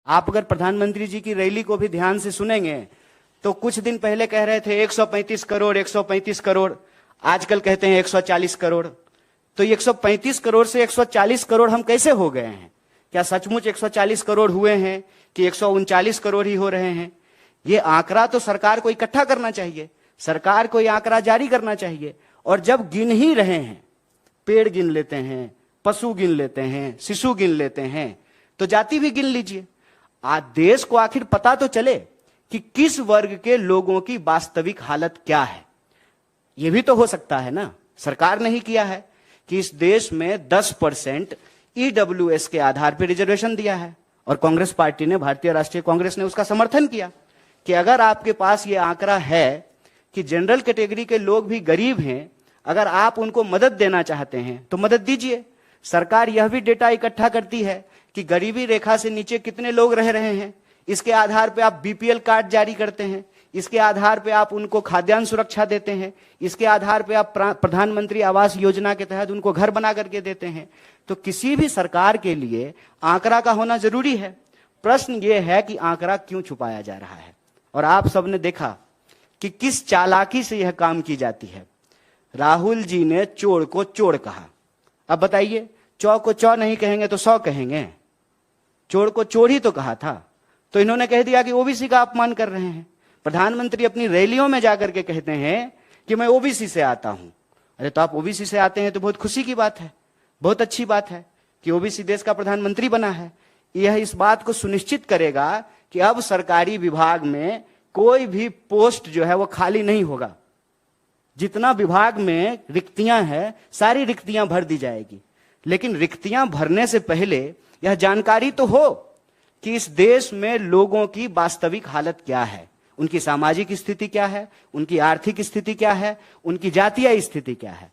आप अगर प्रधानमंत्री जी की रैली को भी ध्यान से सुनेंगे तो कुछ दिन पहले कह रहे थे 135 करोड़ 135 करोड़, आजकल कहते हैं 140 करोड़। तो ये 135 करोड़ से 140 करोड़ हम कैसे हो गए हैं? क्या सचमुच 140 करोड़ हुए हैं कि 139 करोड़ ही हो रहे हैं? ये आंकड़ा तो सरकार को इकट्ठा करना चाहिए, सरकार को ये आंकड़ा जारी करना चाहिए। और जब गिन ही रहे हैं, पेड़ गिन लेते हैं, पशु गिन लेते हैं, शिशु गिन लेते हैं, तो जाति भी गिन लीजिए। आज देश को आखिर पता तो चले कि किस वर्ग के लोगों की वास्तविक हालत क्या है। यह भी तो हो सकता है ना, सरकार ने ही किया है कि इस देश में 10% ईडब्ल्यूएस के आधार पर रिजर्वेशन दिया है, और कांग्रेस पार्टी ने, भारतीय राष्ट्रीय कांग्रेस ने उसका समर्थन किया कि अगर आपके पास यह आंकड़ा है कि जनरल कैटेगरी के लोग भी गरीब हैं, अगर आप उनको मदद देना चाहते हैं तो मदद दीजिए। सरकार यह भी डेटा इकट्ठा करती है कि गरीबी रेखा से नीचे कितने लोग रह रहे हैं, इसके आधार पे आप बीपीएल कार्ड जारी करते हैं, इसके आधार पे आप उनको खाद्यान्न सुरक्षा देते हैं, इसके आधार पे आप प्रधानमंत्री आवास योजना के तहत उनको घर बना करके देते हैं। तो किसी भी सरकार के लिए आंकड़ा का होना जरूरी है। प्रश्न यह है कि आंकड़ा क्यों छुपाया जा रहा है? और आप सबने देखा कि किस चालाकी से यह काम की जाती है। राहुल जी ने चोर को चोर कहा। अब बताइए, चौ को चौ नहीं कहेंगे तो 100 कहेंगे? चोर को चोर ही तो कहा था। तो इन्होंने कह दिया कि ओबीसी का अपमान कर रहे हैं। प्रधानमंत्री अपनी रैलियों में जाकर के कहते हैं कि मैं ओबीसी से आता हूं। अरे तो आप ओबीसी से आते हैं तो बहुत खुशी की बात है, बहुत अच्छी बात है कि ओबीसी देश का प्रधानमंत्री बना है। यह इस बात को सुनिश्चित करेगा कि अब सरकारी विभाग में कोई भी पोस्ट जो है वो खाली नहीं होगा। जितना विभाग में रिक्तियां हैं, सारी रिक्तियां भर दी जाएगी। लेकिन रिक्तियां भरने से पहले यह जानकारी तो हो कि इस देश में लोगों की वास्तविक हालत क्या है, उनकी सामाजिक स्थिति क्या है, उनकी आर्थिक स्थिति क्या है, उनकी जातीय स्थिति क्या है।